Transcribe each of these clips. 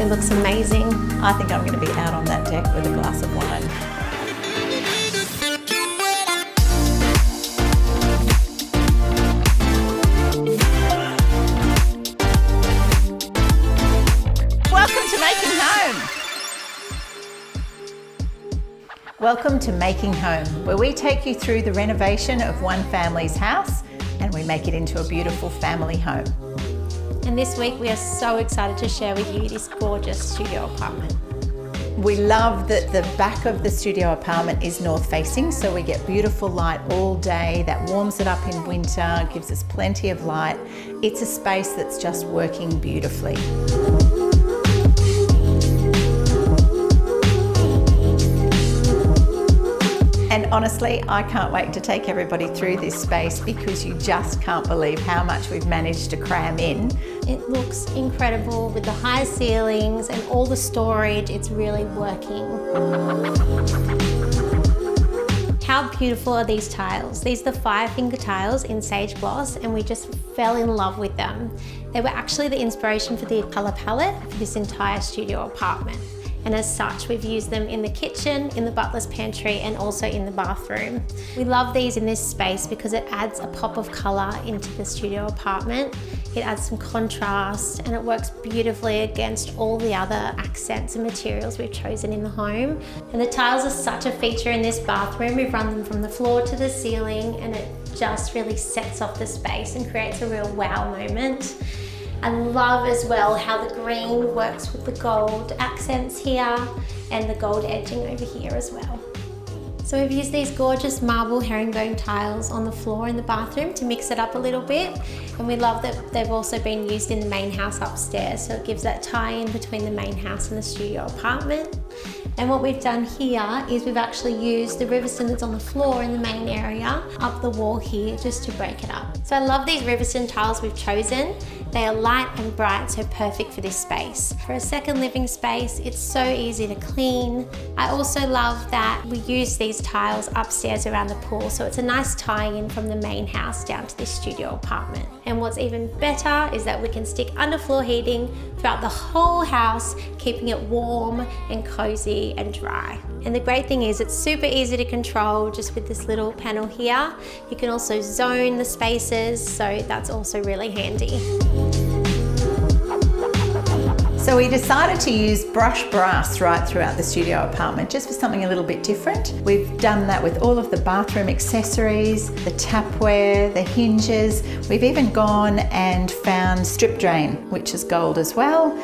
it looks amazing. I think I'm going to be out on that deck with a glass of wine. Welcome to Making Home, where we take you through the renovation of one family's house and we make it into a beautiful family home. And this week we are so excited to share with you this gorgeous studio apartment. We love that the back of the studio apartment is north facing, so we get beautiful light all day that warms it up in winter, gives us plenty of light. It's a space that's just working beautifully. And honestly, I can't wait to take everybody through this space because you just can't believe how much we've managed to cram in. It looks incredible with the high ceilings and all the storage. It's really working. How beautiful are these tiles? These are the 5-finger tiles in sage gloss, and we just fell in love with them. They were actually the inspiration for the color palette for this entire studio apartment. And as such, we've used them in the kitchen, in the butler's pantry, and also in the bathroom. We love these in this space because it adds a pop of colour into the studio apartment. It adds some contrast and it works beautifully against all the other accents and materials we've chosen in the home. And the tiles are such a feature in this bathroom. We've run them from the floor to the ceiling, and it just really sets off the space and creates a real wow moment. I love as well how the green works with the gold accents here and the gold edging over here as well. So we've used these gorgeous marble herringbone tiles on the floor in the bathroom to mix it up a little bit. And we love that they've also been used in the main house upstairs, so it gives that tie-in between the main house and the studio apartment. And what we've done here is we've actually used the Riverston that's on the floor in the main area up the wall here just to break it up. So I love these Riverston tiles we've chosen. They are light and bright, so perfect for this space. For a second living space, it's so easy to clean. I also love that we use these tiles upstairs around the pool, so it's a nice tie-in from the main house down to this studio apartment. And what's even better is that we can stick underfloor heating throughout the whole house, keeping it warm and cozy and dry. And the great thing is it's super easy to control just with this little panel here. You can also zone the spaces, so that's also really handy. So we decided to use brushed brass right throughout the studio apartment just for something a little bit different. We've done that with all of the bathroom accessories, the tapware, the hinges. We've even gone and found strip drain, which is gold as well.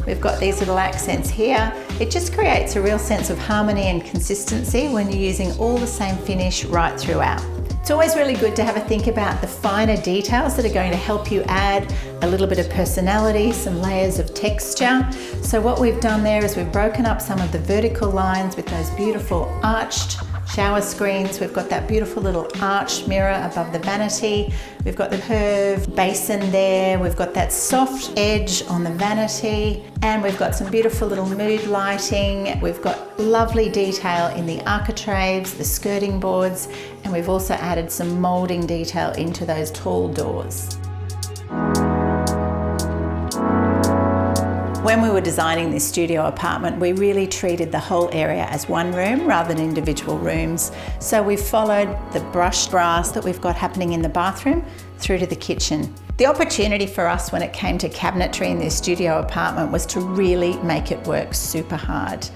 We've got these little accents here. It just creates a real sense of harmony and consistency when you're using all the same finish right throughout. It's always really good to have a think about the finer details that are going to help you add a little bit of personality, some layers of texture. So what we've done there is we've broken up some of the vertical lines with those beautiful arched shower screens. We've got that beautiful little arched mirror above the vanity. We've got the curved basin there. We've got that soft edge on the vanity. And we've got some beautiful little mood lighting. We've got lovely detail in the architraves, the skirting boards, and we've also added some moulding detail into those tall doors. When we were designing this studio apartment, we really treated the whole area as one room rather than individual rooms. So we followed the brushed brass that we've got happening in the bathroom through to the kitchen. The opportunity for us when it came to cabinetry in this studio apartment was to really make it work super hard.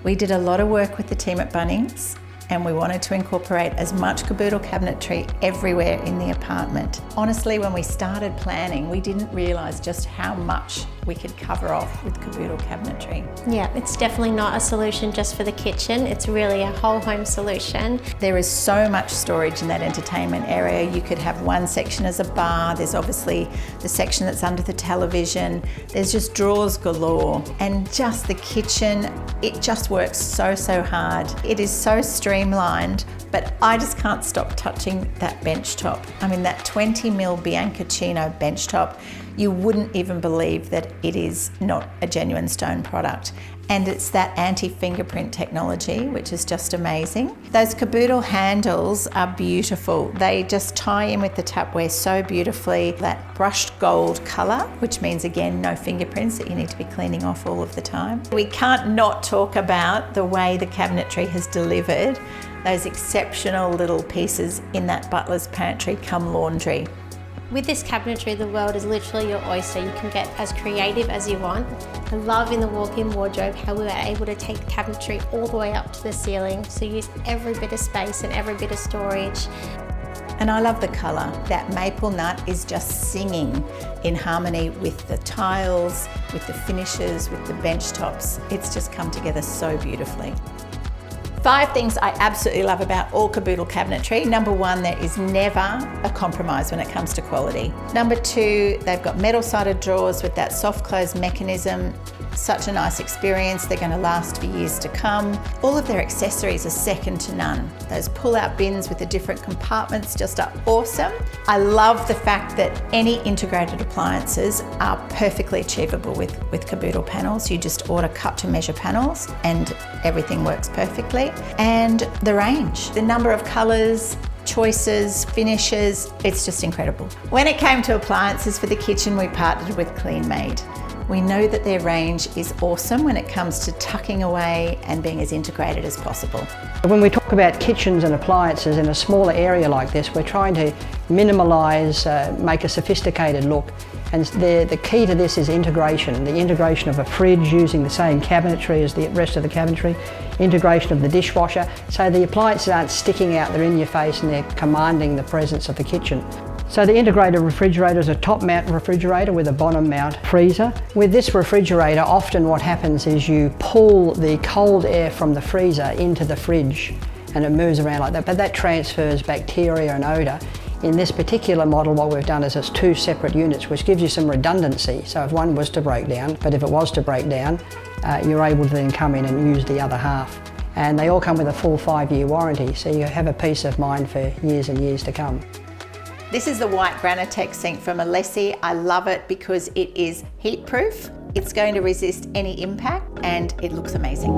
We did a lot of work with the team at Bunnings, and we wanted to incorporate as much kaboodle cabinetry everywhere in the apartment. Honestly, when we started planning, we didn't realise just how much we could cover off with kaboodle cabinetry. Yeah, it's definitely not a solution just for the kitchen. It's really a whole home solution. There is so much storage in that entertainment area. You could have one section as a bar. There's obviously the section that's under the television. There's just drawers galore. And just the kitchen, it just works so hard. It is so streamlined, but I just can't stop touching that bench top. I mean, that 20mm Bianconcino bench top, you wouldn't even believe that it is not a genuine stone product. and it's that anti-fingerprint technology, which is just amazing. Those kaboodle handles are beautiful. They just tie in with the tapware so beautifully. That brushed gold colour, which means again, no fingerprints that you need to be cleaning off all of the time. We can't not talk about the way the Cabinetry has delivered those exceptional little pieces in that Butler's pantry come laundry. With this cabinetry, the world is literally your oyster. You can get as creative as you want. I love in the walk-in wardrobe how we were able to take the cabinetry all the way up to the ceiling, so use every bit of space and every bit of storage. And I love the colour. That maple nut is just singing in harmony with the tiles, with the finishes, with the bench tops. It's just come together so beautifully. 5 things I absolutely love about all Caboodle cabinetry. Number 1, there is never a compromise when it comes to quality. Number 2, they've got metal-sided drawers with that soft close mechanism. Such a nice experience. They're going to last for years to come. All of their accessories are second to none. Those pull-out bins with the different compartments just are awesome. I love the fact that any integrated appliances are perfectly achievable with Caboodle panels. You just order cut-to-measure panels and everything works perfectly. And the range, the number of colours, choices, finishes, it's just incredible. When it came to appliances for the kitchen, we partnered with Kleenmaid. We know that their range is awesome when it comes to tucking away and being as integrated as possible. When we talk about kitchens and appliances in a smaller area like this, we're trying to minimalise, make a sophisticated look. And the key to this is integration. The integration of a fridge using the same cabinetry as the rest of the cabinetry, integration of the dishwasher, so the appliances aren't sticking out, they're in your face and they're commanding the presence of the kitchen. So the integrated refrigerator is a top mount refrigerator with a bottom mount freezer. With this refrigerator, often what happens is you pull the cold air from the freezer into the fridge and it moves around like that, but that transfers bacteria and odour. In this particular model, what we've done is it's 2 separate units, which gives you some redundancy. So if one was to break down, but if it was to break down, you're able to then come in and use the other half. And they all come with a full 5-year warranty, so you have a peace of mind for years and years to come. This is the white Granitech sink from Alessi. I love it because it is heat proof. It's going to resist any impact and it looks amazing.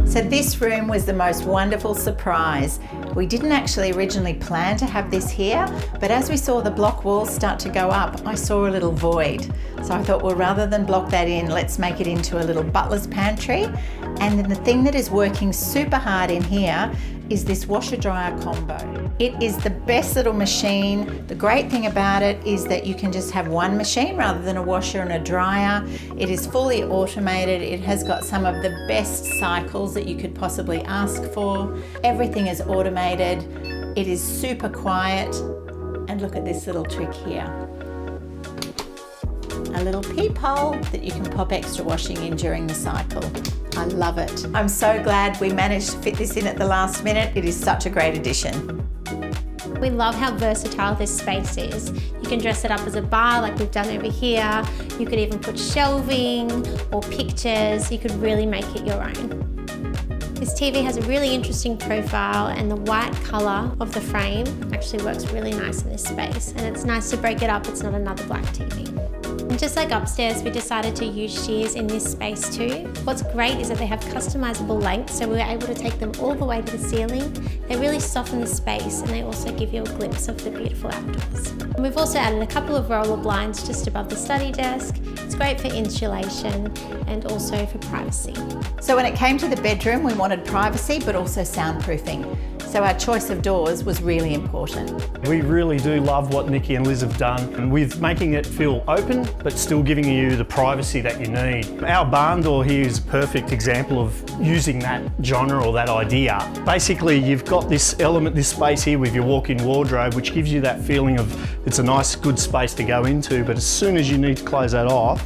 So this room was the most wonderful surprise. We didn't actually originally plan to have this here, but as we saw the block walls start to go up, I saw a little void. So I thought, well, rather than block that in, let's make it into a little butler's pantry. And then the thing that is working super hard in here is this washer dryer combo. It is the best little machine. The great thing about it is that you can just have one machine rather than a washer and a dryer. It is fully automated. It has got some of the best cycles that you could possibly ask for. Everything is automated. It is super quiet. And look at this little trick here. A little peephole that you can pop extra washing in during the cycle. I love it. I'm so glad we managed to fit this in at the last minute. It is such a great addition. We love how versatile this space is. You can dress it up as a bar like we've done over here. You could even put shelving or pictures. You could really make it your own. This TV has a really interesting profile and the white colour of the frame actually works really nice in this space, and it's nice to break it up, it's not another black TV. And just like upstairs, we decided to use shears in this space too. What's great is that they have customizable lengths, so we were able to take them all the way to the ceiling. They really soften the space and they also give you a glimpse of the beautiful outdoors. And we've also added a couple of roller blinds just above the study desk. It's great for insulation and also for privacy. So when it came to the bedroom, we wanted privacy but also soundproofing. So our choice of doors was really important. We really do love what Nikki and Liz have done with making it feel open but still giving you the privacy that you need. Our barn door here is a perfect example of using that genre or that idea. Basically, you've got this element, this space here with your walk-in wardrobe, which gives you that feeling of it's a nice, good space to go into, but as soon as you need to close that off,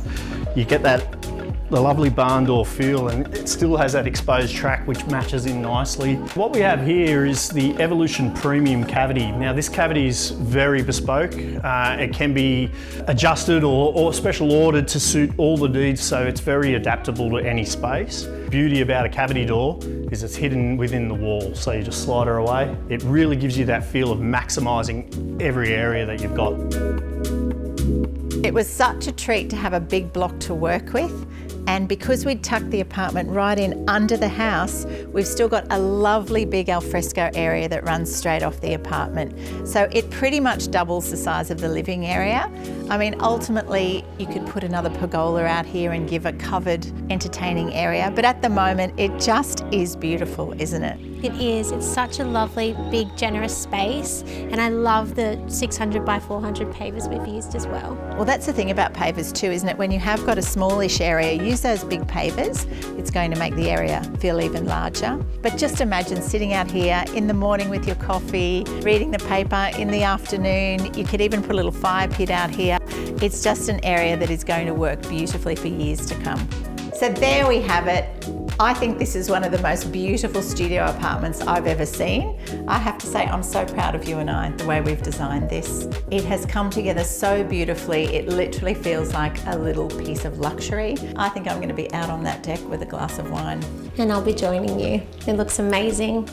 you get the lovely barn door feel, and it still has that exposed track which matches in nicely. What we have here is the Evolution Premium cavity. Now this cavity is very bespoke. It can be adjusted or special ordered to suit all the needs, so it's very adaptable to any space. The beauty about a cavity door is it's hidden within the wall, so you just slide her away. It really gives you that feel of maximising every area that you've got. It was such a treat to have a big block to work with. And because we'd tucked the apartment right in under the house, we've still got a lovely big alfresco area that runs straight off the apartment. So it pretty much doubles the size of the living area. I mean, ultimately, you could put another pergola out here and give a covered, entertaining area. But at the moment, it just is beautiful, isn't it? It is. It's such a lovely, big, generous space. And I love the 600 by 400 pavers we've used as well. Well, that's the thing about pavers too, isn't it? When you have got a smallish area, use those big pavers. It's going to make the area feel even larger. But just imagine sitting out here in the morning with your coffee, reading the paper in the afternoon. You could even put a little fire pit out here. It's just an area that is going to work beautifully for years to come. So there we have it. I think this is one of the most beautiful studio apartments I've ever seen. I have to say I'm so proud of you and I, the way we've designed this. It has come together so beautifully, it literally feels like a little piece of luxury. I think I'm going to be out on that deck with a glass of wine. And I'll be joining you. It looks amazing.